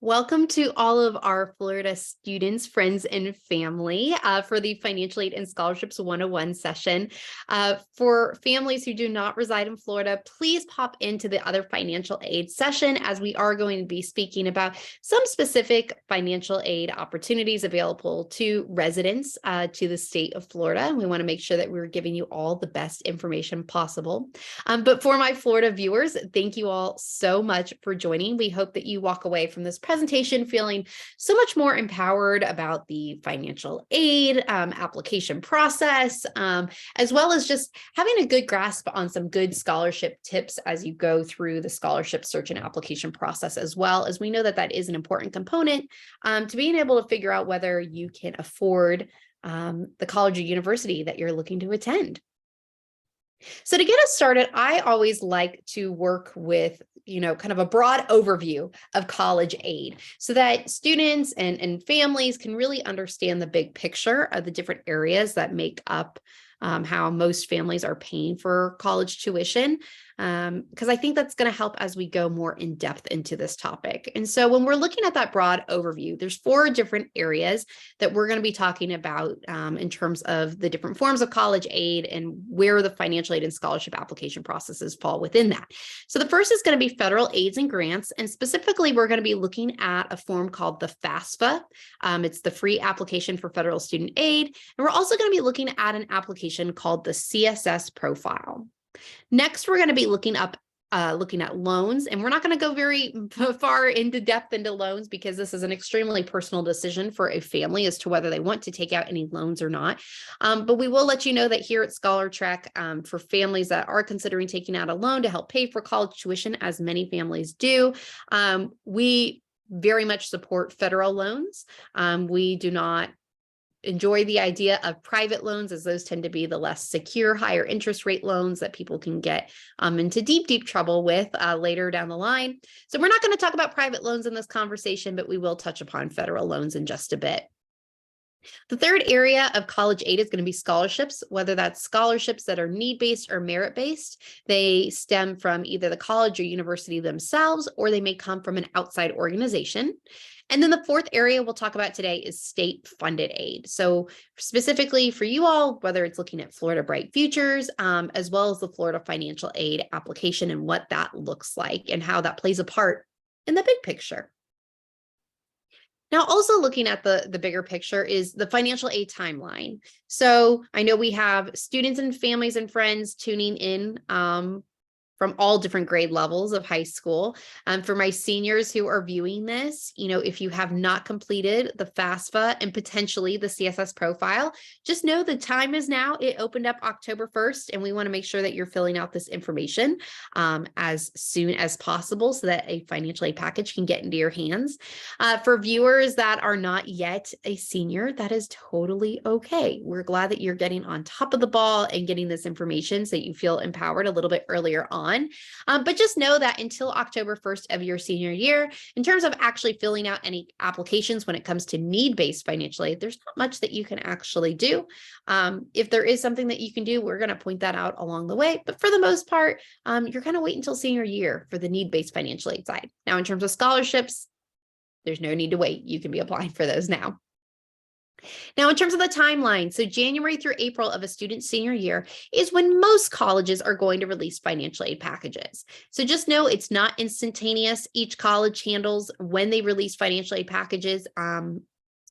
Welcome to all of our Florida students, friends, and family for the Financial Aid and Scholarships 101 session. For families who do not reside in Florida, please pop into the other financial aid session as we are going to be speaking about some specific financial aid opportunities available to residents to the state of Florida. We want to make sure that we're giving you all the best information possible. But for my Florida viewers, thank you all so much for joining. We hope that you walk away from this presentation feeling so much more empowered about the financial aid application process, as well as just having a good grasp on some good scholarship tips as you go through the scholarship search and application process, as well as we know that that is an important component to being able to figure out whether you can afford the college or university that you're looking to attend. So to get us started, I always like to work with, kind of a broad overview of college aid so that students and families can really understand the big picture of the different areas that make up how most families are paying for college tuition. Because I think that's going to help as we go more in depth into this topic. And so when we're looking at that broad overview, there's 4 different areas that we're going to be talking about in terms of the different forms of college aid and where the financial aid and scholarship application processes fall within that. So the first is going to be federal aids and grants. And specifically, we're going to be looking at a form called the FAFSA. It's the free application for federal student aid. And we're also going to be looking at an application called the CSS profile. Next, we're going to be looking at loans, and we're not going to go very far into depth into loans because this is an extremely personal decision for a family as to whether they want to take out any loans or not. But we will let you know that here at ScholarTrek, for families that are considering taking out a loan to help pay for college tuition, as many families do, we very much support federal loans. We do not enjoy the idea of private loans, as those tend to be the less secure, higher interest rate loans that people can get into deep trouble with later down the line. So we're not going to talk about private loans in this conversation, but we will touch upon federal loans in just a bit. The third area of college aid is going to be scholarships, whether that's scholarships that are need-based or merit-based. They stem from either the college or university themselves, or they may come from an outside organization. And then the fourth area we'll talk about today is state-funded aid. So specifically for you all, whether it's looking at Florida Bright Futures, as well as the Florida Financial Aid application and what that looks like and how that plays a part in the big picture. Now, also looking at the bigger picture is the financial aid timeline. So I know we have students and families and friends tuning in from all different grade levels of high school. For my seniors who are viewing this, if you have not completed the FAFSA and potentially the CSS profile, just know the time is now. It opened up October 1st, and we want to make sure that you're filling out this information as soon as possible so that a financial aid package can get into your hands. For viewers that are not yet a senior, that is totally okay. We're glad that you're getting on top of the ball and getting this information so that you feel empowered a little bit earlier on. But just know that until October 1st of your senior year, in terms of actually filling out any applications when it comes to need-based financial aid, there's not much that you can actually do. If there is something that you can do, we're going to point that out along the way. But for the most part, you're going to wait until senior year for the need-based financial aid side. Now, in terms of scholarships, there's no need to wait. You can be applying for those now. Now, in terms of the timeline, so January through April of a student's senior year is when most colleges are going to release financial aid packages. So just know it's not instantaneous. Each college handles when they release financial aid packages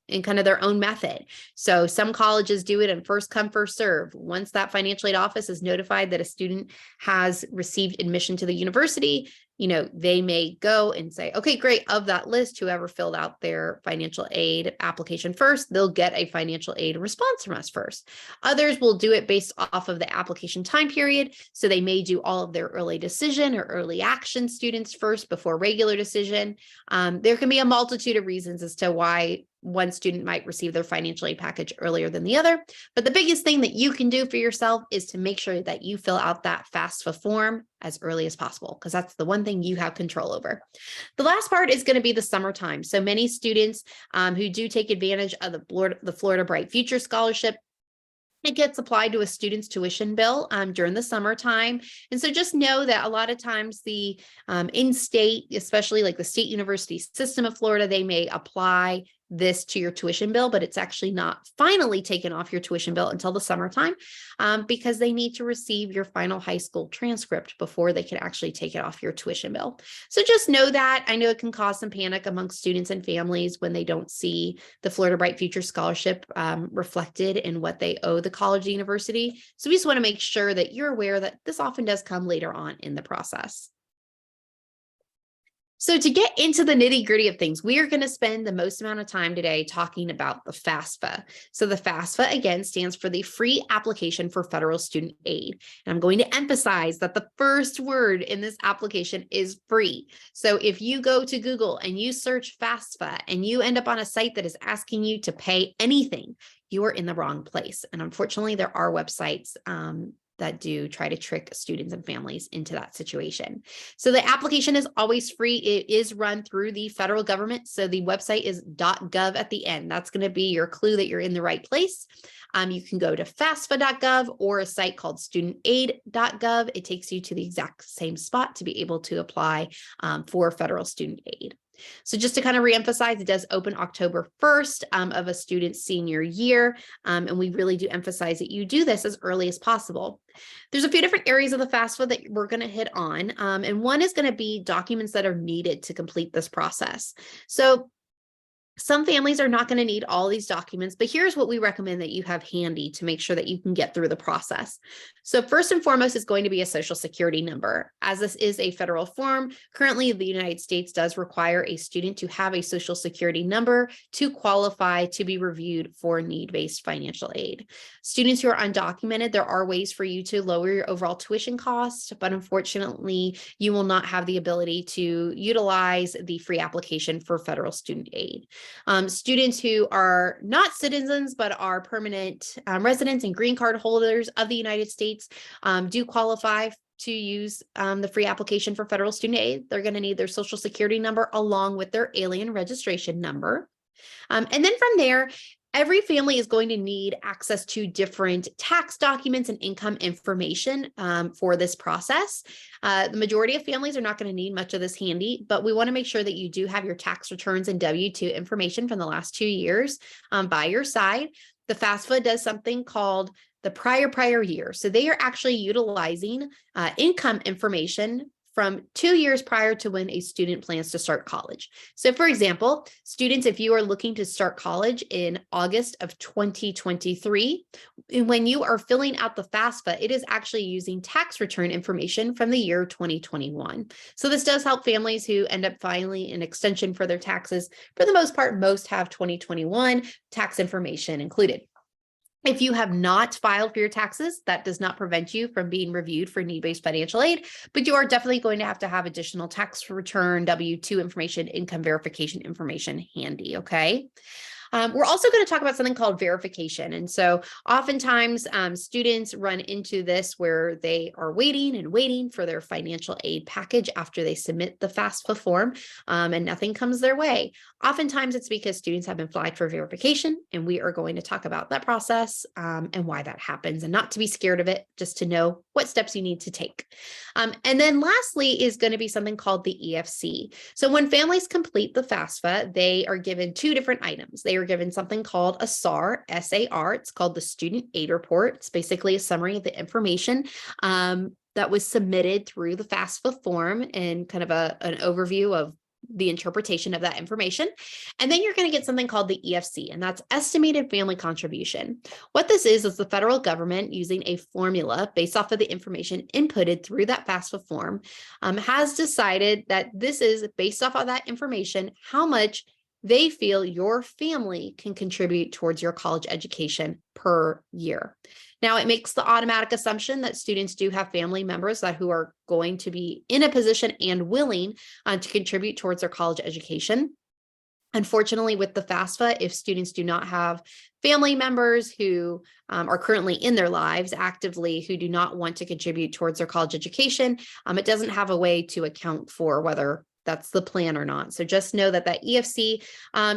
in kind of their own method. So some colleges do it in first come, first serve. Once that financial aid office is notified that a student has received admission to the university, they may go and say, okay, great. Of that list, whoever filled out their financial aid application first, they'll get a financial aid response from us first. Others will do it based off of the application time period. So they may do all of their early decision or early action students first before regular decision. There can be a multitude of reasons as to why one student might receive their financial aid package earlier than the other. But the biggest thing that you can do for yourself is to make sure that you fill out that FAFSA form as early as possible, because that's the one thing you have control over. The last part is going to be the summertime. So many students who do take advantage of the Florida Bright Future Scholarship It gets applied to a student's tuition bill during the summertime. And so just know that a lot of times the in-state, especially like the State University System of Florida, they may apply this to your tuition bill, but it's actually not finally taken off your tuition bill until the summertime because they need to receive your final high school transcript before they can actually take it off your tuition bill. So just know that. I know it can cause some panic amongst students and families when they don't see the Florida Bright Future Scholarship reflected in what they owe the college or university. So we just want to make sure that you're aware that this often does come later on in the process. So to get into the nitty gritty of things, we are going to spend the most amount of time today talking about the FAFSA. So the FAFSA, again, stands for the Free Application for Federal Student Aid. And I'm going to emphasize that the first word in this application is free. So if you go to Google and you search FAFSA and you end up on a site that is asking you to pay anything, you are in the wrong place. And unfortunately, there are websites that do try to trick students and families into that situation. So the application is always free. It is run through the federal government. So the website is .gov at the end. That's going to be your clue that you're in the right place. You can go to FAFSA.gov or a site called studentaid.gov. It takes you to the exact same spot to be able to apply for federal student aid. So just to kind of reemphasize, it does open October 1st of a student's senior year. And we really do emphasize that you do this as early as possible. There's a few different areas of the FAFSA that we're going to hit on. And one is going to be documents that are needed to complete this process. So some families are not going to need all these documents, but here's what we recommend that you have handy to make sure that you can get through the process. So first and foremost is going to be a social security number. As this is a federal form, currently the United States does require a student to have a social security number to qualify to be reviewed for need-based financial aid. Students who are undocumented, there are ways for you to lower your overall tuition cost, but unfortunately, you will not have the ability to utilize the free application for federal student aid. Students who are not citizens, but are permanent residents and green card holders of the United States do qualify to use the free application for federal student aid. They're going to need their social security number along with their alien registration number. And then from there, every family is going to need access to different tax documents and income information for this process. The majority of families are not going to need much of this handy, but we want to make sure that you do have your tax returns and W-2 information from the last 2 years by your side. The FAFSA does something called the prior year. So they are actually utilizing income information from 2 years prior to when a student plans to start college. So for example, students, if you are looking to start college in August of 2023, when you are filling out the FAFSA, it is actually using tax return information from the year 2021. So this does help families who end up filing an extension for their taxes. For the most part, most have 2021 tax information included. If you have not filed for your taxes, that does not prevent you from being reviewed for need-based financial aid, but you are definitely going to have additional tax return, W-2 information, income verification information handy, okay? We're also going to talk about something called verification. And so oftentimes students run into this where they are waiting for their financial aid package after they submit the FAFSA form and nothing comes their way. Oftentimes it's because students have been flagged for verification, and we are going to talk about that process and why that happens, and not to be scared of it, just to know what steps you need to take. And then lastly is going to be something called the EFC. So when families complete the FAFSA, they are given 2 different items. They are given something called a SAR, S-A-R. It's called the Student Aid Report. It's basically a summary of the information that was submitted through the FAFSA form and kind of an overview of the interpretation of that information. And then you're going to get something called the EFC, and that's estimated family contribution. What this is the federal government using a formula based off of the information inputted through that FAFSA form has decided that this is based off of that information, how much they feel your family can contribute towards your college education per year. Now, it makes the automatic assumption that students do have family members who are going to be in a position and willing to contribute towards their college education. Unfortunately, with the FAFSA, if students do not have family members who are currently in their lives actively, who do not want to contribute towards their college education, it doesn't have a way to account for whether that's the plan or not. So just know that EFC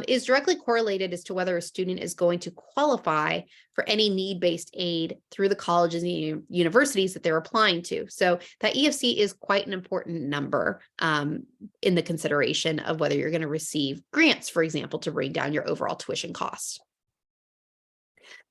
is directly correlated as to whether a student is going to qualify for any need-based aid through the colleges and universities that they're applying to. So that EFC is quite an important number in the consideration of whether you're going to receive grants, for example, to bring down your overall tuition costs.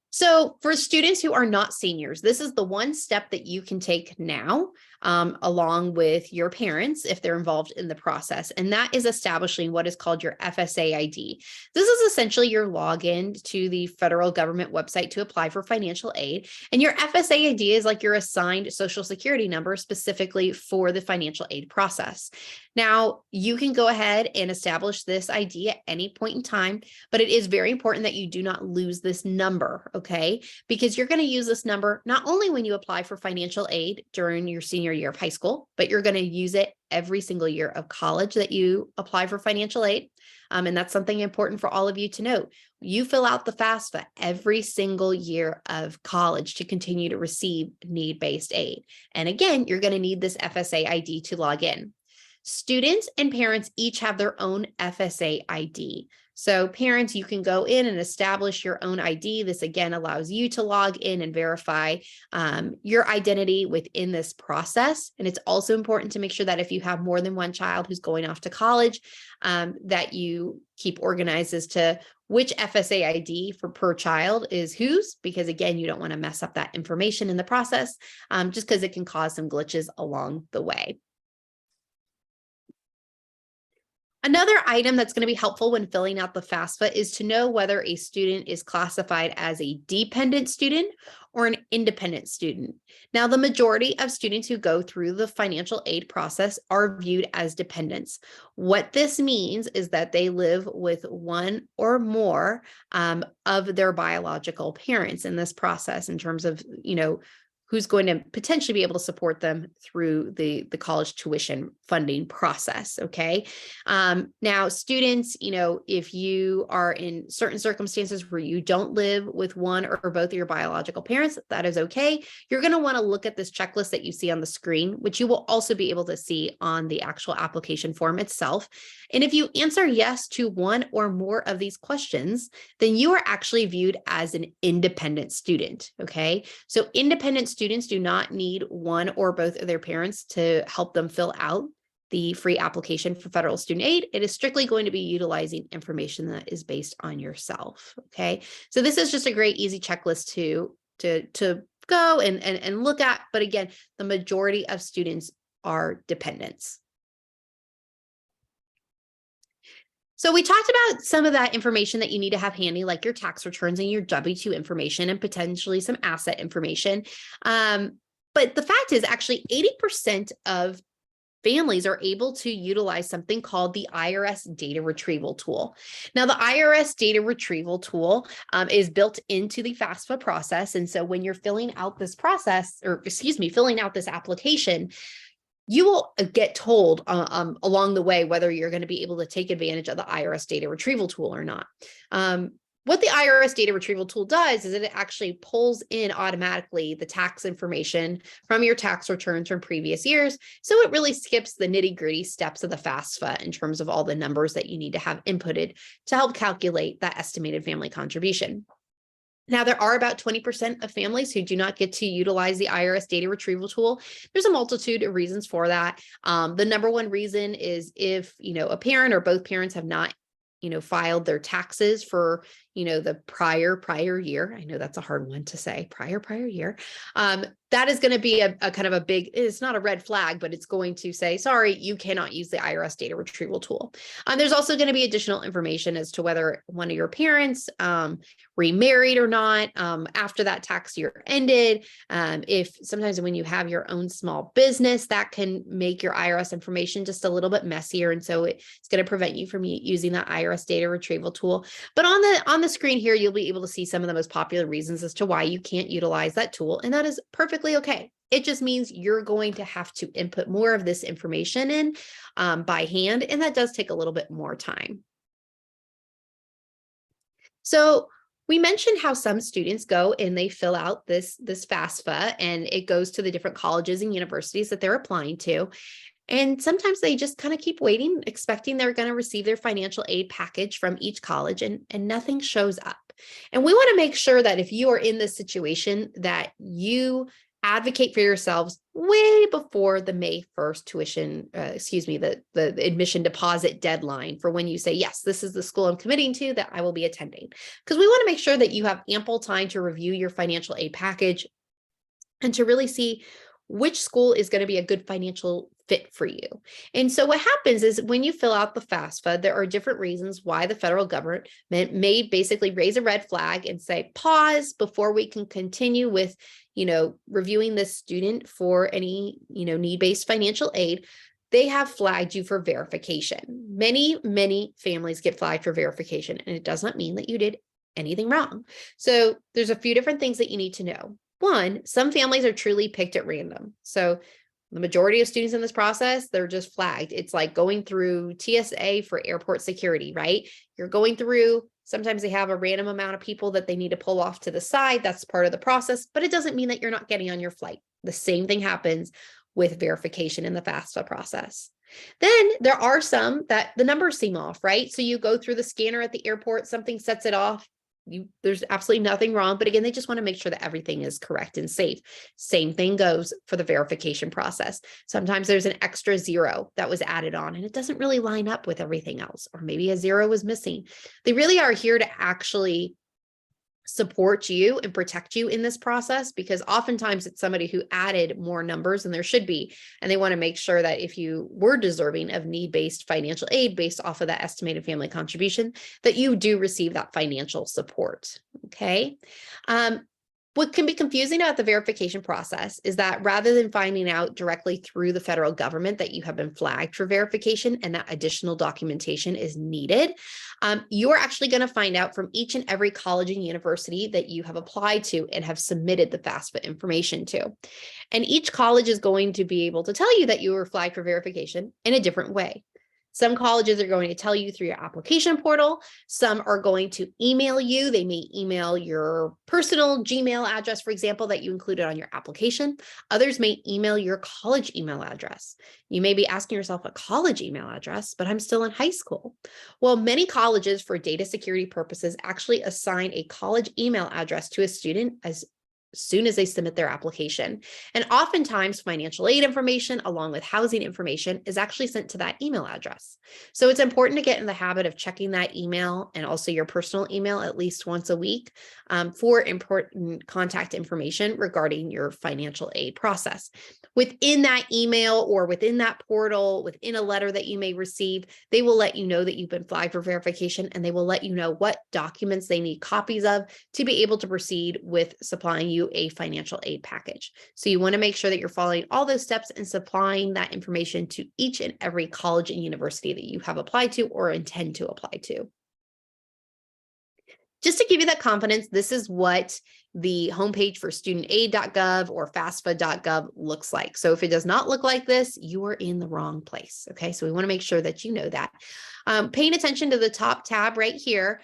So for students who are not seniors, this is the one step that you can take now, along with your parents if they're involved in the process, and that is establishing what is called your FSA ID. This is essentially your login to the federal government website to apply for financial aid, and your FSA ID is like your assigned Social Security number specifically for the financial aid process. Now, you can go ahead and establish this ID at any point in time, but it is very important that you do not lose this number, okay? Because you're going to use this number not only when you apply for financial aid during your senior year of high school, but you're going to use it every single year of college that you apply for financial aid. And that's something important for all of you to note. You fill out the FAFSA every single year of college to continue to receive need-based aid. And again, you're going to need this FSA ID to log in. Students and parents each have their own FSA ID. So parents, you can go in and establish your own ID. This again allows you to log in and verify your identity within this process. And it's also important to make sure that if you have more than one child who's going off to college, that you keep organized as to which FSA ID for per child is whose, because again, you don't want to mess up that information in the process, just because it can cause some glitches along the way. Another item that's going to be helpful when filling out the FAFSA is to know whether a student is classified as a dependent student or an independent student. Now, the majority of students who go through the financial aid process are viewed as dependents. What this means is that they live with one or more of their biological parents in this process in terms of, who's going to potentially be able to support them through the college tuition funding process, okay? Now, students, if you are in certain circumstances where you don't live with one or both of your biological parents, that is okay. You're gonna wanna look at this checklist that you see on the screen, which you will also be able to see on the actual application form itself. And if you answer yes to one or more of these questions, then you are actually viewed as an independent student, okay? So independent students do not need one or both of their parents to help them fill out the free application for federal student aid. It is strictly going to be utilizing information that is based on yourself, okay? So this is just a great, easy checklist to go and look at. But again, the majority of students are dependents. So we talked about some of that information that you need to have handy, like your tax returns and your W-2 information and potentially some asset information. But the fact is actually 80% of families are able to utilize something called the IRS data retrieval tool. Now, the IRS data retrieval tool is built into the FAFSA process. And so when you're filling out this process, or excuse me, filling out this application, you will get told along the way whether you're going to be able to take advantage of the IRS data retrieval tool or not. What the IRS data retrieval tool does is that it actually pulls in automatically the tax information from your tax returns from previous years. So it really skips the nitty-gritty steps of the FAFSA in terms of all the numbers that you need to have inputted to help calculate that estimated family contribution. Now, there are about 20% of families who do not get to utilize the IRS data retrieval tool. There's a multitude of reasons for that. The number one reason is if, a parent or both parents have not, filed their taxes for, the prior year. I know that's a hard one to say, prior year. That is going to be a kind of a big, it's not a red flag, but it's going to say, sorry, you cannot use the IRS data retrieval tool. There's also going to be additional information as to whether one of your parents remarried or not after that tax year ended. If sometimes when you have your own small business, that can make your IRS information just a little bit messier. And so it's going to prevent you from using that IRS data retrieval tool. But on the screen here, you'll be able to see some of the most popular reasons as to why you can't utilize that tool. And that is perfectly okay. It just means you're going to have to input more of this information in by hand, and that does take a little bit more time. So we mentioned how some students go and they fill out this FAFSA, and it goes to the different colleges and universities that they're applying to. And sometimes they just kind of keep waiting, expecting they're going to receive their financial aid package from each college, and nothing shows up. And we want to make sure that if you are in this situation, that you advocate for yourselves way before the May 1st tuition, the admission deposit deadline for when you say, yes, this is the school I'm committing to that I will be attending. Because we want to make sure that you have ample time to review your financial aid package and to really see which school is going to be a good financial fit for you. And so what happens is when you fill out the FAFSA, there are different reasons why the federal government may basically raise a red flag and say, pause before we can continue with, reviewing this student for any, need-based financial aid. They have flagged you for verification. Many, many families get flagged for verification, and it does not mean that you did anything wrong. So there's a few different things that you need to know. One, some families are truly picked at random. So the majority of students in this process, they're just flagged. It's like going through TSA for airport security, right? You're going through, sometimes they have a random amount of people that they need to pull off to the side. That's part of the process, but it doesn't mean that you're not getting on your flight. The same thing happens with verification in the FAFSA process. Then there are some that the numbers seem off, right? So you go through the scanner at the airport, something sets it off. There's absolutely nothing wrong. But again, they just want to make sure that everything is correct and safe. Same thing goes for the verification process. Sometimes there's an extra zero that was added on and it doesn't really line up with everything else, or maybe a zero was missing. They really are here to actually support you and protect you in this process, because oftentimes it's somebody who added more numbers than there should be. And they want to make sure that if you were deserving of need-based financial aid based off of that estimated family contribution, that you do receive that financial support. Okay. What can be confusing about the verification process is that rather than finding out directly through the federal government that you have been flagged for verification and that additional documentation is needed, you are actually going to find out from each and every college and university that you have applied to and have submitted the FAFSA information to. And each college is going to be able to tell you that you were flagged for verification in a different way. Some colleges are going to tell you through your application portal. Some are going to email you. They may email your personal Gmail address, for example, that you included on your application. Others may email your college email address. You may be asking yourself, a college email address, but I'm still in high school. Well, many colleges, for data security purposes, actually assign a college email address to a student as soon as they submit their application. And oftentimes financial aid information along with housing information is actually sent to that email address. So it's important to get in the habit of checking that email and also your personal email at least once a week for important contact information regarding your financial aid process. Within that email or within that portal, within a letter that you may receive, they will let you know that you've been flagged for verification, and they will let you know what documents they need copies of to be able to proceed with supplying you a financial aid package. So you want to make sure that you're following all those steps and supplying that information to each and every college and university that you have applied to or intend to apply to. Just to give you that confidence, this is what the homepage for studentaid.gov or FAFSA.gov looks like. So if it does not look like this, you are in the wrong place. Okay, so we want to make sure that you know that. Paying attention to the top tab right here.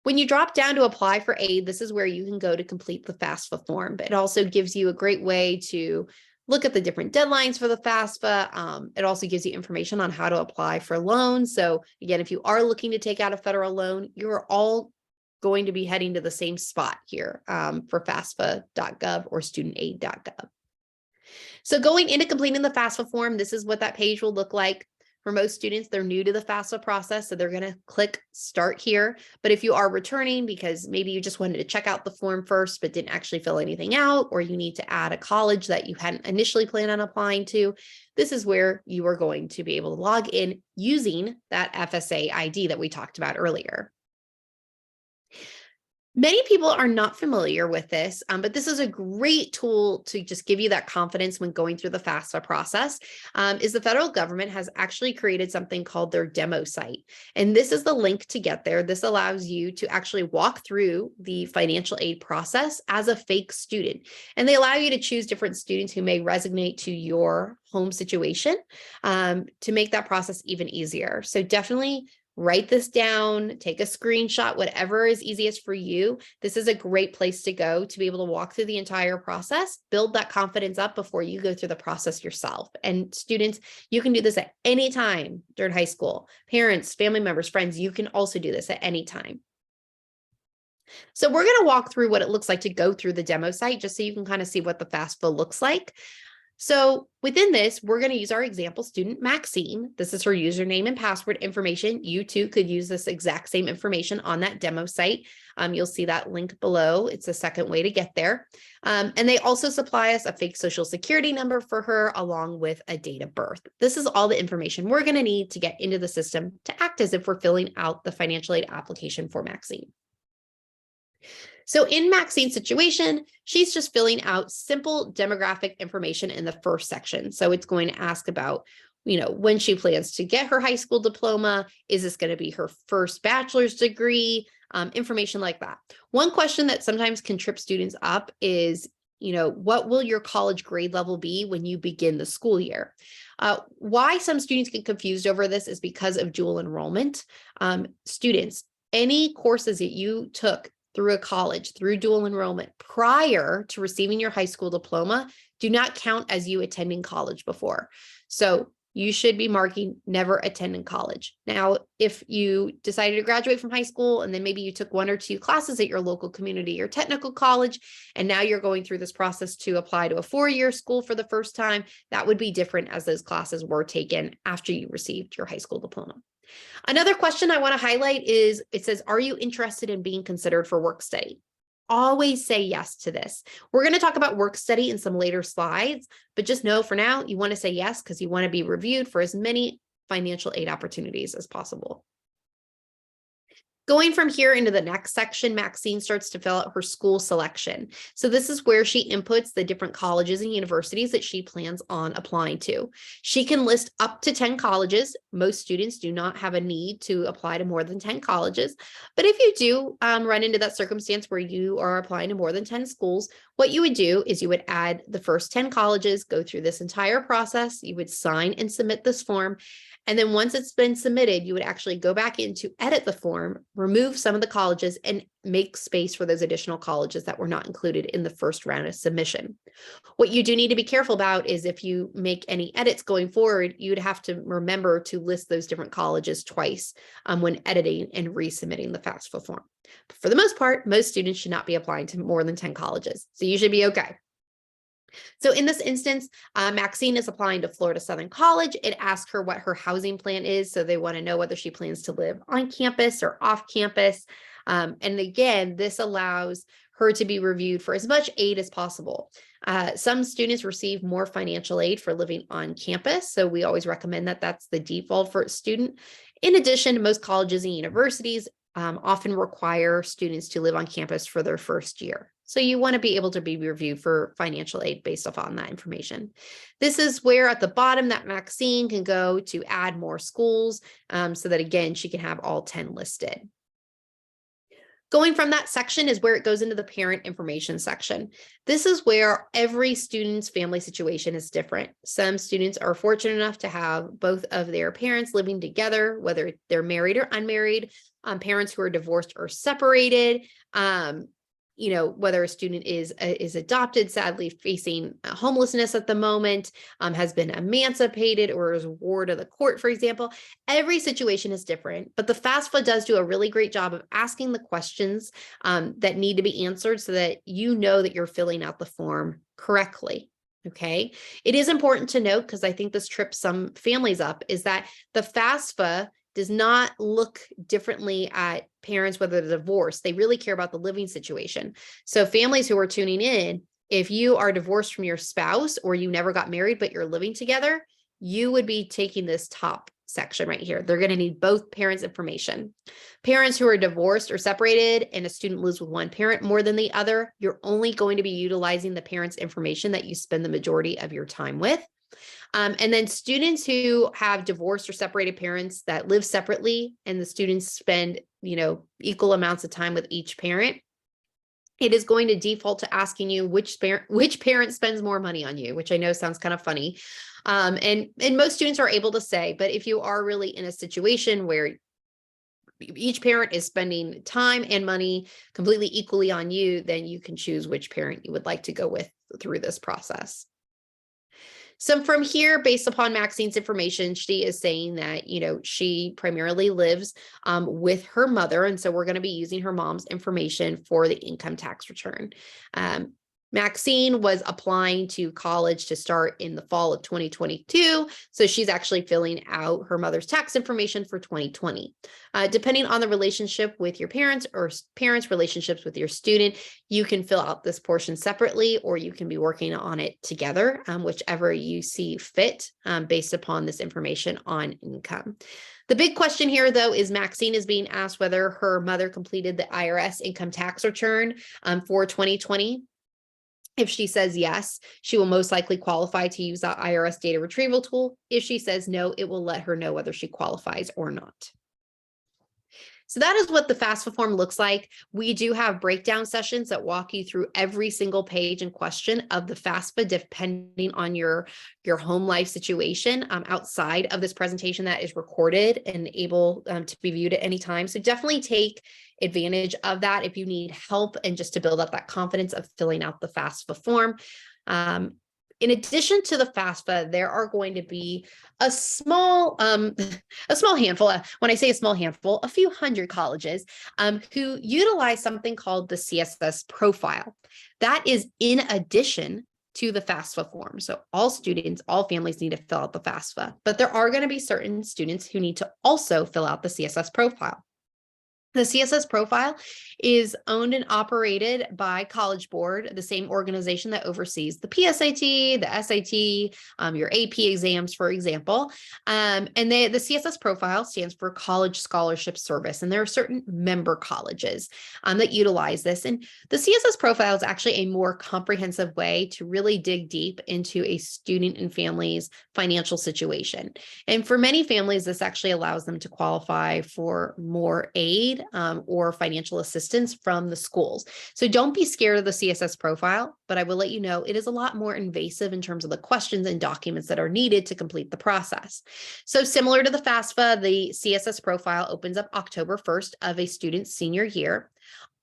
When you drop down to apply for aid, this is where you can go to complete the FAFSA form. But it also gives you a great way to look at the different deadlines for the FAFSA. It also gives you information on how to apply for loans. So again, if you are looking to take out a federal loan, you're all going to be heading to the same spot here for FAFSA.gov or studentaid.gov. So going into completing the FAFSA form, this is what that page will look like. For most students, they're new to the FAFSA process, so they're going to click start here. But if you are returning because maybe you just wanted to check out the form first, but didn't actually fill anything out, or you need to add a college that you hadn't initially planned on applying to, this is where you are going to be able to log in using that FSA ID that we talked about earlier. Many people are not familiar with this, but this is a great tool to just give you that confidence when going through the FAFSA process, is the federal government has actually created something called their demo site. And this is the link to get there. This allows you to actually walk through the financial aid process as a fake student. And they allow you to choose different students who may resonate to your home situation to make that process even easier. So definitely write this down, take a screenshot, whatever is easiest for you. This is a great place to go to be able to walk through the entire process, build that confidence up before you go through the process yourself. And students, you can do this at any time during high school. Parents, family members, friends, you can also do this at any time. So we're going to walk through what it looks like to go through the demo site, just so you can kind of see what the FAFSA looks like. So within this, we're going to use our example student, Maxine. This is her username and password information. You too could use this exact same information on that demo site. You'll see that link below. It's a second way to get there. And they also supply us a fake social security number for her, along with a date of birth. This is all the information we're going to need to get into the system to act as if we're filling out the financial aid application for Maxine. So in Maxine's situation, she's just filling out simple demographic information in the first section. So it's going to ask about, when she plans to get her high school diploma. Is this going to be her first bachelor's degree? Information like that. One question that sometimes can trip students up is, what will your college grade level be when you begin the school year? Why some students get confused over this is because of dual enrollment. Students, any courses that you took through a college, through dual enrollment prior to receiving your high school diploma do not count as you attending college before. So you should be marking never attending college. Now, if you decided to graduate from high school and then maybe you took 1 or 2 classes at your local community or technical college, and now you're going through this process to apply to a 4-year school for the first time, that would be different, as those classes were taken after you received your high school diploma. Another question I want to highlight is, it says, are you interested in being considered for work study? Always say yes to this. We're going to talk about work study in some later slides, but just know for now, you want to say yes because you want to be reviewed for as many financial aid opportunities as possible. Going from here into the next section, Maxine starts to fill out her school selection. So this is where she inputs the different colleges and universities that she plans on applying to. She can list up to 10 colleges. Most students do not have a need to apply to more than 10 colleges. But if you do run into that circumstance where you are applying to more than 10 schools, what you would do is you would add the first 10 colleges, go through this entire process. You would sign and submit this form. And then once it's been submitted, you would actually go back in to edit the form, remove some of the colleges, and make space for those additional colleges that were not included in the first round of submission. What you do need to be careful about is if you make any edits going forward, you'd have to remember to list those different colleges twice when editing and resubmitting the FAFSA form. But for the most part, most students should not be applying to more than 10 colleges, so you should be okay. So in this instance, Maxine is applying to Florida Southern College. It asks her what her housing plan is. So they want to know whether she plans to live on campus or off campus. And again, this allows her to be reviewed for as much aid as possible. Some students receive more financial aid for living on campus. So we always recommend that that's the default for a student. In addition, most colleges and universities often require students to live on campus for their first year. So you want to be able to be reviewed for financial aid based upon that information. This is where at the bottom that Maxine can go to add more schools so that, again, she can have all 10 listed. Going from that section is where it goes into the parent information section. This is where every student's family situation is different. Some students are fortunate enough to have both of their parents living together, whether they're married or unmarried, parents who are divorced or separated, whether a student is adopted, sadly facing homelessness at the moment, has been emancipated, or is a ward of the court, for example. Every situation is different, but the FAFSA does do a really great job of asking the questions that need to be answered so that you know that you're filling out the form correctly. Okay. It is important to note, because I think this trips some families up, is that the FAFSA does not look differently at parents, whether they're divorced. They really care about the living situation. So families who are tuning in, if you are divorced from your spouse or you never got married, but you're living together, you would be taking this top section right here. They're going to need both parents' information. Parents who are divorced or separated and a student lives with one parent more than the other, you're only going to be utilizing the parents' information that you spend the majority of your time with. And then students who have divorced or separated parents that live separately, and the students spend, equal amounts of time with each parent, it is going to default to asking you which parent spends more money on you, which I know sounds kind of funny. And most students are able to say, but if you are really in a situation where each parent is spending time and money completely equally on you, then you can choose which parent you would like to go with through this process. So from here, based upon Maxine's information, she is saying that, she primarily lives with her mother. And so we're going to be using her mom's information for the income tax return. Maxine was applying to college to start in the fall of 2022. So she's actually filling out her mother's tax information for 2020. Depending on the relationship with your parents or parents' relationships with your student, you can fill out this portion separately, or you can be working on it together, whichever you see fit based upon this information on income. The big question here, though, is Maxine is being asked whether her mother completed the IRS income tax return for 2020. If she says yes, she will most likely qualify to use that IRS data retrieval tool. If she says no, it will let her know whether she qualifies or not. So that is what the FAFSA form looks like. We do have breakdown sessions that walk you through every single page and question of the FAFSA, depending on your home life situation outside of this presentation that is recorded and able to be viewed at any time. So definitely take advantage of that if you need help and just to build up that confidence of filling out the FAFSA form. In addition to the FAFSA, there are going to be a small handful, when I say a small handful, a few hundred colleges who utilize something called the CSS profile. That is in addition to the FAFSA form. So all students, all families need to fill out the FAFSA, but there are going to be certain students who need to also fill out the CSS profile. The CSS profile is owned and operated by College Board, the same organization that oversees the PSAT, the SAT, your AP exams, for example. And the CSS profile stands for College Scholarship Service. And there are certain member colleges that utilize this. And the CSS profile is actually a more comprehensive way to really dig deep into a student and family's financial situation. And for many families, this actually allows them to qualify for more aid or financial assistance from the schools. So don't be scared of the CSS profile, but I will let you know it is a lot more invasive in terms of the questions and documents that are needed to complete the process. So similar to the FAFSA, the CSS profile opens up October 1st of a student's senior year.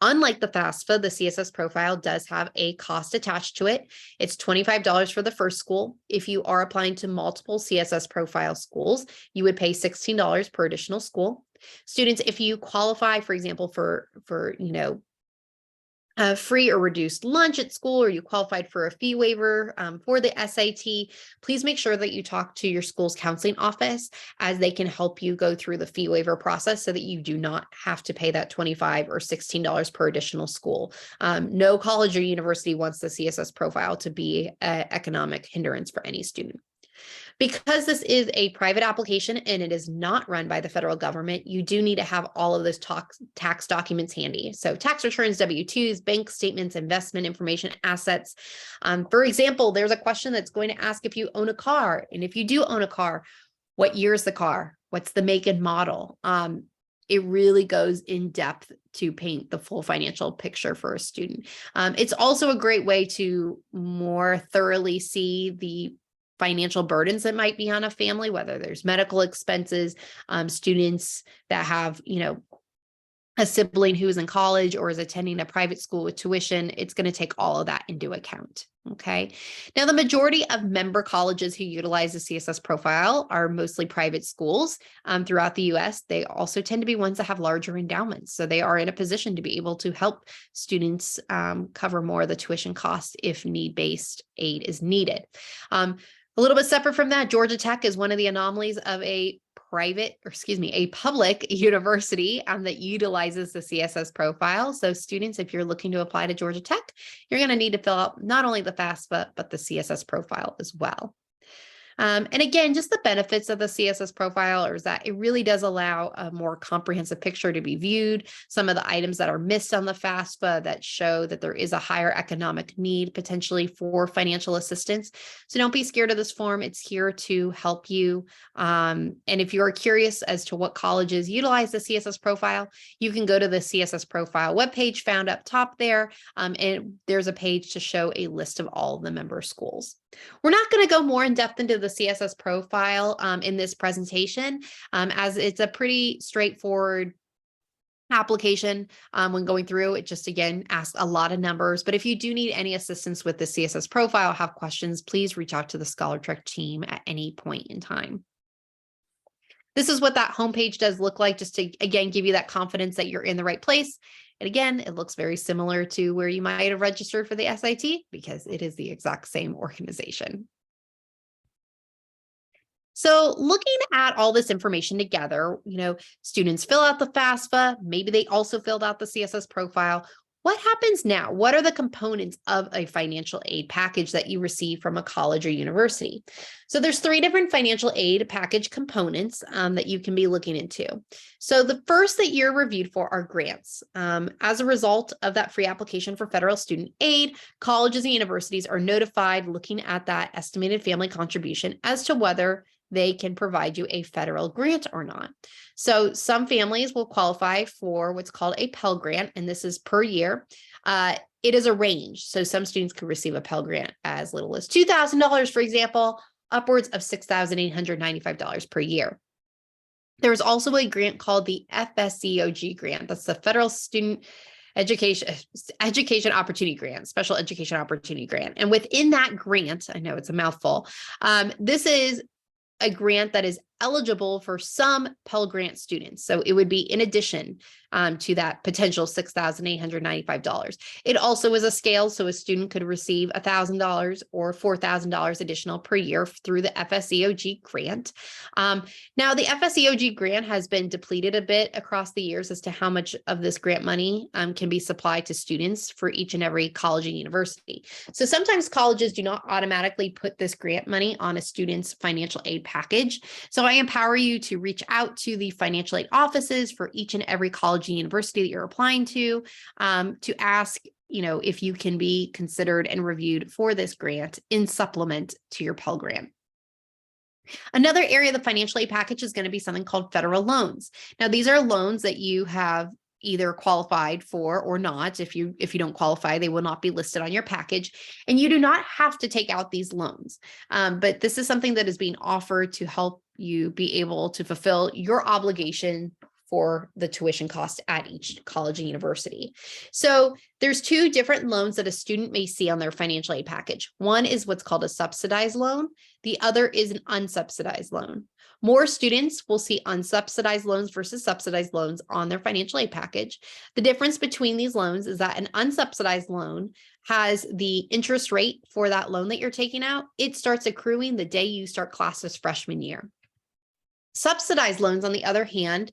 Unlike the FAFSA, the CSS profile does have a cost attached to it. It's $25 for the first school. If you are applying to multiple CSS profile schools, you would pay $16 per additional school. Students, if you qualify, for example, for free or reduced lunch at school, or you qualified for a fee waiver for the SAT, please make sure that you talk to your school's counseling office, as they can help you go through the fee waiver process so that you do not have to pay that $25 or $16 per additional school. No college or university wants the CSS profile to be an economic hindrance for any student. Because this is a private application and it is not run by the federal government, you do need to have all of those tax documents handy. So tax returns, W-2s, bank statements, investment information, assets. For example, there's a question that's going to ask if you own a car. And if you do own a car, what year is the car? What's the make and model? It really goes in depth to paint the full financial picture for a student. It's also a great way to more thoroughly see the financial burdens that might be on a family, whether there's medical expenses, students that have, a sibling who is in college or is attending a private school with tuition. It's going to take all of that into account. Okay. Now, the majority of member colleges who utilize the CSS profile are mostly private schools throughout the U.S. They also tend to be ones that have larger endowments. So they are in a position to be able to help students cover more of the tuition costs if need-based aid is needed. A little bit separate from that, Georgia Tech is one of the anomalies of a public university that utilizes the CSS profile. So students, if you're looking to apply to Georgia Tech, you're going to need to fill out not only the FAFSA, but the CSS profile as well. And again, just the benefits of the CSS profile is that it really does allow a more comprehensive picture to be viewed. Some of the items that are missed on the FAFSA that show that there is a higher economic need potentially for financial assistance. So don't be scared of this form. It's here to help you. And if you're curious as to what colleges utilize the CSS profile, you can go to the CSS profile webpage found up top there. And there's a page to show a list of all of the member schools. We're not going to go more in depth into the CSS profile in this presentation, as it's a pretty straightforward application when going through it. Just again, ask a lot of numbers. But if you do need any assistance with the CSS profile, have questions, please reach out to the ScholarTrek team at any point in time. This is what that homepage does look like, just to, again, give you that confidence that you're in the right place. And again, it looks very similar to where you might have registered for the SIT because it is the exact same organization. So looking at all this information together, students fill out the FAFSA, maybe they also filled out the CSS profile. What happens now? What are the components of a financial aid package that you receive from a college or university? So there's 3 different financial aid package components that you can be looking into. So the first that you're reviewed for are grants. As a result of that free application for federal student aid, colleges and universities are notified looking at that estimated family contribution as to whether they can provide you a federal grant or not. So some families will qualify for what's called a Pell Grant, and this is per year. It is a range. So some students could receive a Pell Grant as little as $2,000, for example, upwards of $6,895 per year. There's also a grant called the FSEOG grant. That's the Federal Student Education Opportunity Grant, Special Education Opportunity Grant. And within that grant, I know it's a mouthful, this is a grant that is eligible for some Pell Grant students. So it would be in addition to that potential $6,895. It also is a scale, so a student could receive $1,000 or $4,000 additional per year through the FSEOG grant. Now, the FSEOG grant has been depleted a bit across the years as to how much of this grant money can be supplied to students for each and every college and university. So sometimes colleges do not automatically put this grant money on a student's financial aid package. So I empower you to reach out to the financial aid offices for each and every college and university that you're applying to ask, if you can be considered and reviewed for this grant in supplement to your Pell Grant. Another area of the financial aid package is going to be something called federal loans. Now, these are loans that you have either qualified for or not. If you don't qualify, they will not be listed on your package, and you do not have to take out these loans. But this is something that is being offered to help you be able to fulfill your obligation for the tuition cost at each college and university. So there's 2 different loans that a student may see on their financial aid package. One is what's called a subsidized loan. The other is an unsubsidized loan. More students will see unsubsidized loans versus subsidized loans on their financial aid package. The difference between these loans is that an unsubsidized loan has the interest rate for that loan that you're taking out. It starts accruing the day you start classes freshman year. Subsidized loans, on the other hand,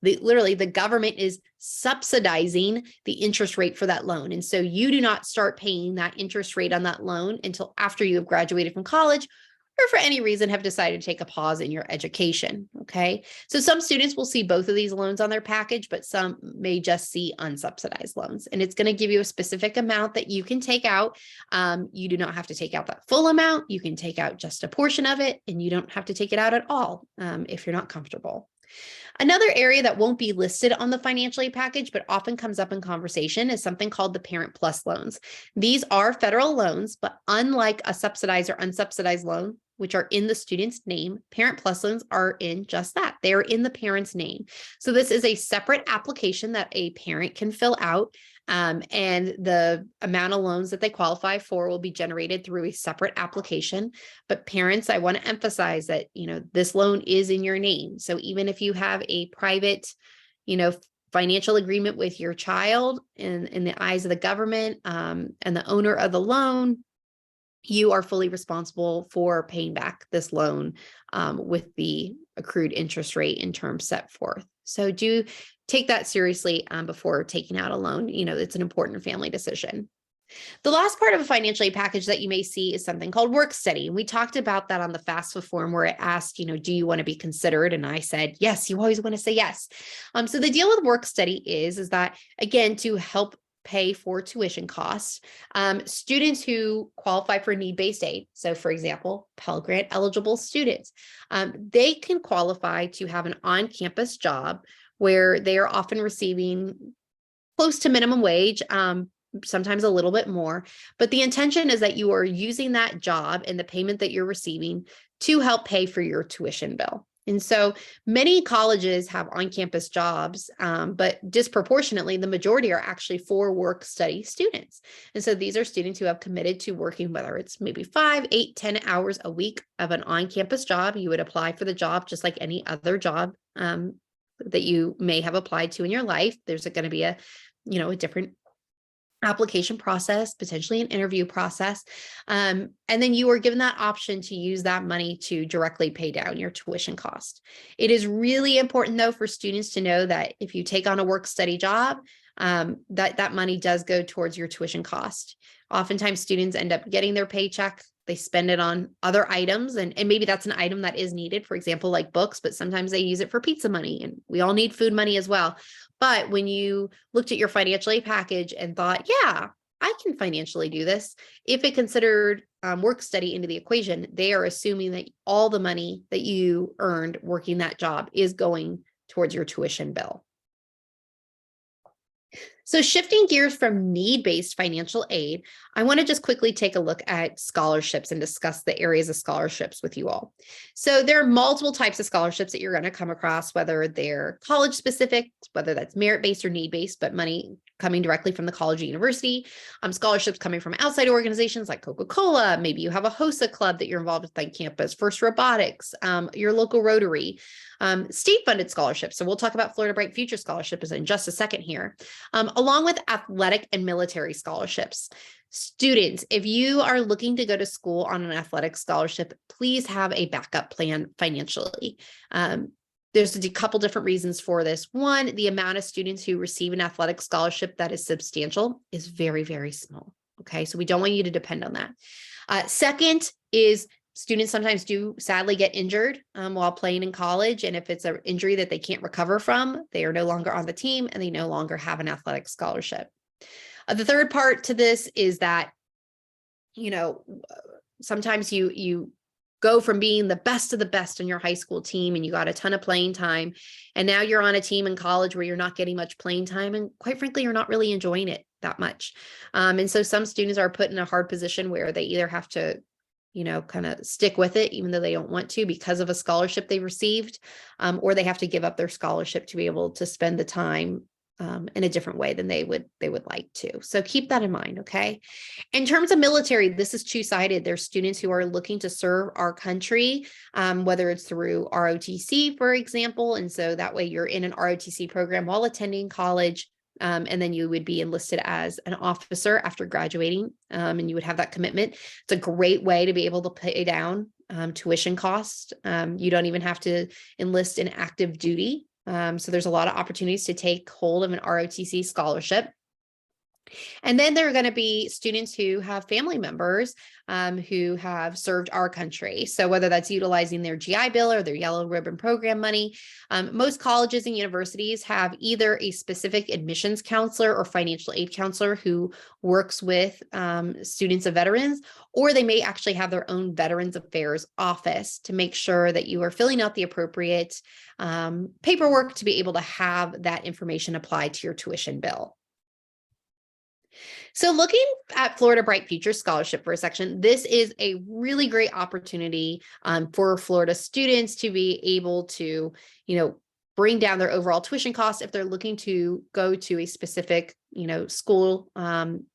literally the government is subsidizing the interest rate for that loan. And so you do not start paying that interest rate on that loan until after you have graduated from college or for any reason have decided to take a pause in your education, okay? So some students will see both of these loans on their package, but some may just see unsubsidized loans. And it's gonna give you a specific amount that you can take out. You do not have to take out that full amount. You can take out just a portion of it, and you don't have to take it out at all if you're not comfortable. Another area that won't be listed on the financial aid package, but often comes up in conversation, is something called the Parent Plus loans. These are federal loans, but unlike a subsidized or unsubsidized loan, which are in the student's name, Parent Plus loans are in just that. They are in the parent's name. So this is a separate application that a parent can fill out. And the amount of loans that they qualify for will be generated through a separate application. But parents, I want to emphasize that, this loan is in your name. So even if you have a private, financial agreement with your child in the eyes of the government and the owner of the loan, you are fully responsible for paying back this loan with the accrued interest rate and terms set forth. So do take that seriously before taking out a loan. It's an important family decision. The last part of a financial aid package that you may see is something called work study. And we talked about that on the FAFSA form where it asked, do you want to be considered? And I said, yes, you always want to say yes. So the deal with work study is that, again, to help pay for tuition costs, students who qualify for need-based aid, so for example, Pell Grant eligible students, they can qualify to have an on-campus job where they are often receiving close to minimum wage, sometimes a little bit more, but the intention is that you are using that job and the payment that you're receiving to help pay for your tuition bill. And so many colleges have on-campus jobs, but disproportionately, the majority are actually for work-study students. And so these are students who have committed to working, whether it's maybe 5, 8, 10 hours a week of an on-campus job. You would apply for the job just like any other job that you may have applied to in your life. There's going to be a different application process, potentially an interview process. And then you are given that option to use that money to directly pay down your tuition cost. It is really important, though, for students to know that if you take on a work-study job, that money does go towards your tuition cost. Oftentimes students end up getting their paycheck, they spend it on other items, and maybe that's an item that is needed, for example, like books, but sometimes they use it for pizza money, and we all need food money as well. But when you looked at your financial aid package and thought, yeah, I can financially do this, if it considered work study into the equation, they are assuming that all the money that you earned working that job is going towards your tuition bill. So shifting gears from need-based financial aid, I want to just quickly take a look at scholarships and discuss the areas of scholarships with you all. So there are multiple types of scholarships that you're going to come across, whether they're college specific, whether that's merit-based or need-based, but money coming directly from the college or university, scholarships coming from outside organizations like Coca-Cola. Maybe you have a HOSA club that you're involved with on campus, First Robotics, your local Rotary, state-funded scholarships. So we'll talk about Florida Bright Future scholarships in just a second here, along with athletic and military scholarships. Students, if you are looking to go to school on an athletic scholarship, please have a backup plan financially. There's a couple different reasons for this. One, the amount of students who receive an athletic scholarship that is substantial is very, very small. Okay, so we don't want you to depend on that. Second is students sometimes do sadly get injured while playing in college. And if it's an injury that they can't recover from, they are no longer on the team and they no longer have an athletic scholarship. The third part to this is that, sometimes you go from being the best of the best on your high school team and you got a ton of playing time. And now you're on a team in college where you're not getting much playing time. And quite frankly, you're not really enjoying it that much. And so some students are put in a hard position where they either have to kind of stick with it, even though they don't want to because of a scholarship they received, or they have to give up their scholarship to be able to spend the time in a different way than they would like to. So keep that in mind, okay? In terms of military, this is two-sided. There's students who are looking to serve our country, whether it's through ROTC, for example, and so that way you're in an ROTC program while attending college, and then you would be enlisted as an officer after graduating, and you would have that commitment. It's a great way to be able to pay down tuition costs. You don't even have to enlist in active duty. So there's a lot of opportunities to take hold of an ROTC scholarship. And then there are going to be students who have family members who have served our country. So whether that's utilizing their GI Bill or their Yellow Ribbon Program money, most colleges and universities have either a specific admissions counselor or financial aid counselor who works with students of veterans, or they may actually have their own Veterans Affairs office to make sure that you are filling out the appropriate paperwork to be able to have that information applied to your tuition bill. So looking at Florida Bright Future Scholarship for a section, this is a really great opportunity for Florida students to be able to, bring down their overall tuition costs if they're looking to go to a specific, school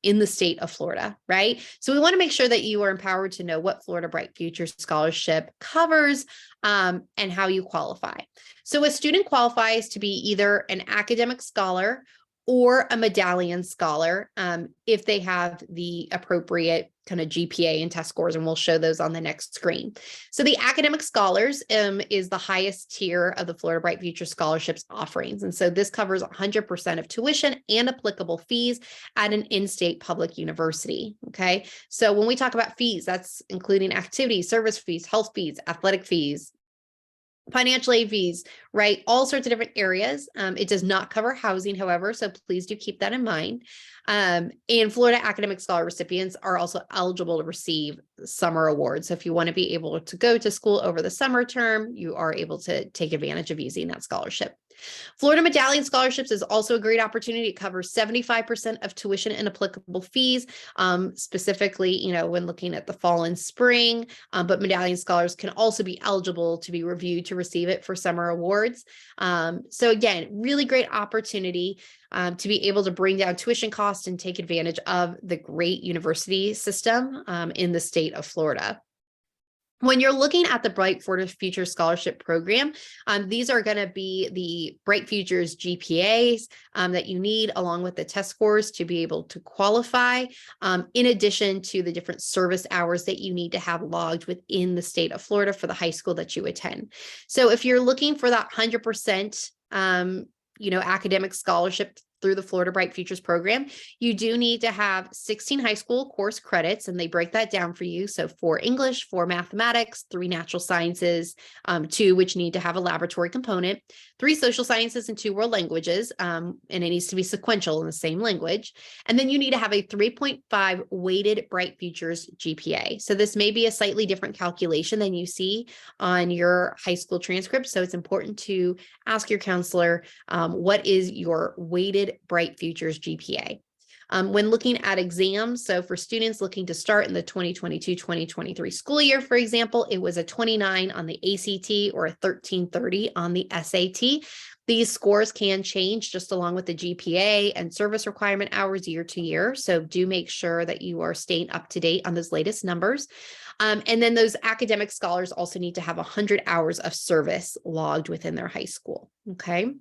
in the state of Florida, right? So we want to make sure that you are empowered to know what Florida Bright Future Scholarship covers and how you qualify. So a student qualifies to be either an academic scholar or a medallion scholar if they have the appropriate kind of GPA and test scores, and we'll show those on the next screen. So the academic scholars is the highest tier of the Florida Bright Future Scholarships offerings. And so this covers 100% of tuition and applicable fees at an in-state public university, okay? So when we talk about fees, that's including activity, service fees, health fees, athletic fees, financial aid fees, right? All sorts of different areas. It does not cover housing, however, so please do keep that in mind. And Florida Academic Scholar recipients are also eligible to receive summer awards. So if you want to be able to go to school over the summer term, you are able to take advantage of using that scholarship. Florida Medallion Scholarships is also a great opportunity. It covers 75% of tuition and applicable fees, specifically, when looking at the fall and spring, but Medallion Scholars can also be eligible to be reviewed to receive it for summer awards. So again, really great opportunity to be able to bring down tuition costs and take advantage of the great university system in the state of Florida. When you're looking at the Bright Florida Futures Scholarship Program, these are going to be the Bright Futures GPAs that you need, along with the test scores to be able to qualify, in addition to the different service hours that you need to have logged within the state of Florida for the high school that you attend. So if you're looking for that 100%, academic scholarship through the Florida Bright Futures program, you do need to have 16 high school course credits, and they break that down for you. So 4 English, 4 mathematics, 3 natural sciences, 2 which need to have a laboratory component, 3 social sciences, and 2 world languages, and it needs to be sequential in the same language. And then you need to have a 3.5 weighted Bright Futures GPA. So this may be a slightly different calculation than you see on your high school transcript. So it's important to ask your counselor, what is your weighted Bright Futures GPA? When looking at exams, so for students looking to start in the 2022-2023 school year, for example, it was a 29 on the ACT or a 1330 on the SAT. These scores can change just along with the GPA and service requirement hours year to year. So do make sure that you are staying up to date on those latest numbers. And then those academic scholars also need to have 100 hours of service logged within their high school. Okay.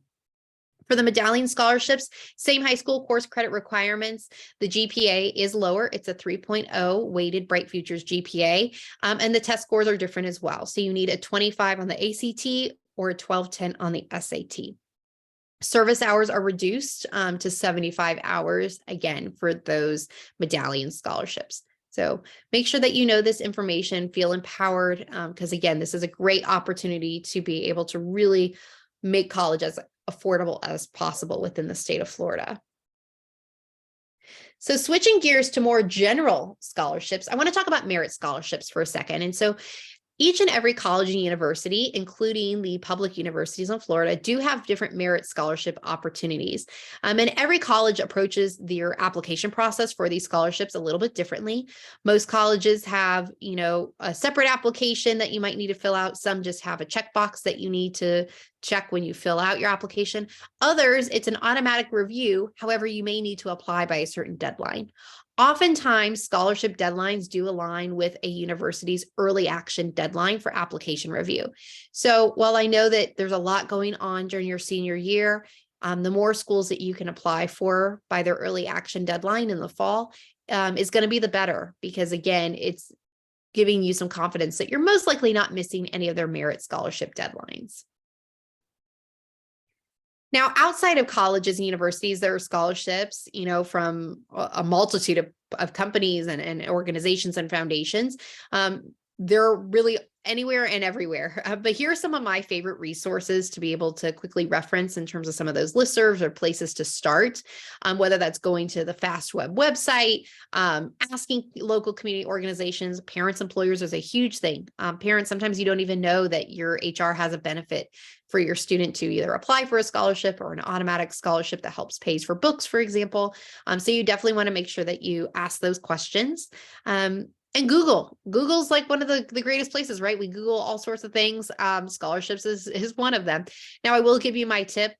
For the Medallion Scholarships, same high school course credit requirements. The GPA is lower. It's a 3.0 weighted Bright Futures GPA, and the test scores are different as well. So you need a 25 on the ACT or a 1210 on the SAT. Service hours are reduced to 75 hours, again, for those Medallion Scholarships. So make sure that you know this information, feel empowered, because again, this is a great opportunity to be able to really make college as affordable as possible within the state of Florida. So switching gears to more general scholarships, I want to talk about merit scholarships for a second. And so each and every college and university, including the public universities in Florida, do have different merit scholarship opportunities. And every college approaches their application process for these scholarships a little bit differently. Most colleges have, a separate application that you might need to fill out. Some just have a checkbox that you need to check when you fill out your application. Others, it's an automatic review. However, you may need to apply by a certain deadline. Oftentimes, scholarship deadlines do align with a university's early action deadline for application review. So while I know that there's a lot going on during your senior year, the more schools that you can apply for by their early action deadline in the fall is going to be the better, because again, it's giving you some confidence that you're most likely not missing any of their merit scholarship deadlines. Now, outside of colleges and universities, there are scholarships, from a multitude of companies and organizations and foundations. They're really anywhere and everywhere. But here are some of my favorite resources to be able to quickly reference in terms of some of those listservs or places to start, whether that's going to the FastWeb website, asking local community organizations. Parents, employers is a huge thing. Parents, sometimes you don't even know that your HR has a benefit for your student to either apply for a scholarship or an automatic scholarship that helps pays for books, for example. So you definitely want to make sure that you ask those questions. And Google's like one of the greatest places, right? We Google all sorts of things. Scholarships is one of them. Now, I will give you my tip.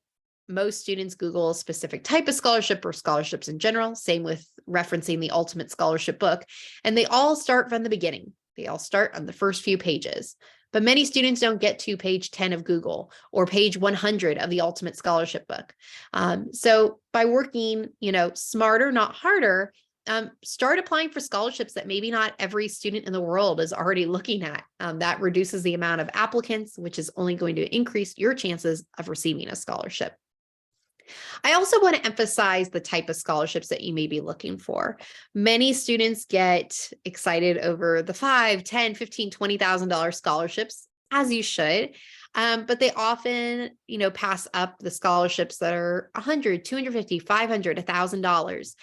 Most students Google a specific type of scholarship or scholarships in general. Same with referencing the Ultimate Scholarship book. And they all start from the beginning. They all start on the first few pages. But many students don't get to page 10 of Google or page 100 of the Ultimate Scholarship book. So by working, smarter, not harder, start applying for scholarships that maybe not every student in the world is already looking at. That reduces the amount of applicants, which is only going to increase your chances of receiving a scholarship. I also want to emphasize the type of scholarships that you may be looking for. Many students get excited over the $5,000, $10,000, $15,000, $20,000 scholarships, as you should. But they often, pass up the scholarships that are $100, $250, $500, $1,000.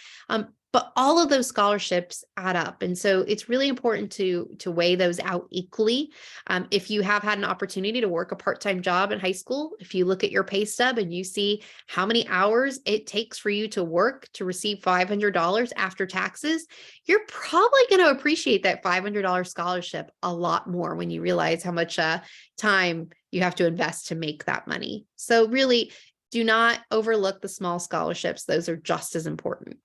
but all of those scholarships add up. And so it's really important to weigh those out equally. If you have had an opportunity to work a part-time job in high school, if you look at your pay stub and you see how many hours it takes for you to work to receive $500 after taxes, you're probably going to appreciate that $500 scholarship a lot more when you realize how much time you have to invest to make that money. So really, do not overlook the small scholarships. Those are just as important.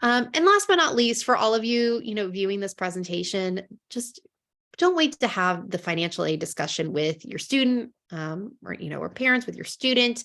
And last but not least, for all of you, viewing this presentation, just don't wait to have the financial aid discussion with your student, or parents with your student.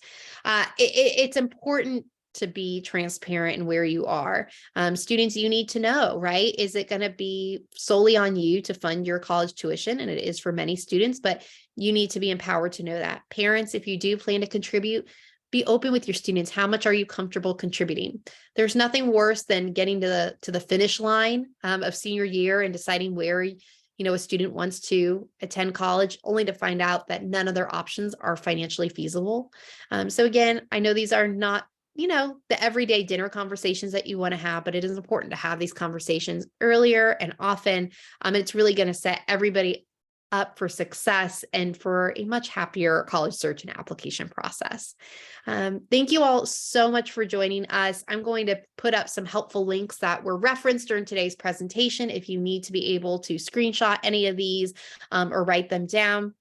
It's important to be transparent in where you are. Students, you need to know, right? Is it going to be solely on you to fund your college tuition? And it is for many students, but you need to be empowered to know that. Parents, if you do plan to contribute, be open with your students. How much are you comfortable contributing? There's nothing worse than getting to the finish line of senior year and deciding where a student wants to attend college, only to find out that none of their options are financially feasible. So again, I know these are not the everyday dinner conversations that you want to have, but it is important to have these conversations earlier and often. It's really going to set everybody up for success and for a much happier college search and application process. Thank you all so much for joining us. I'm going to put up some helpful links that were referenced during today's presentation if you need to be able to screenshot any of these or write them down.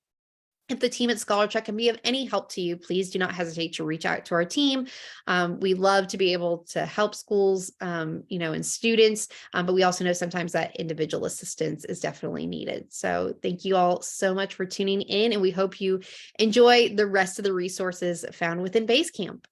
If the team at ScholarCheck can be of any help to you, please do not hesitate to reach out to our team. We love to be able to help schools, and students, but we also know sometimes that individual assistance is definitely needed. So thank you all so much for tuning in, and we hope you enjoy the rest of the resources found within Basecamp.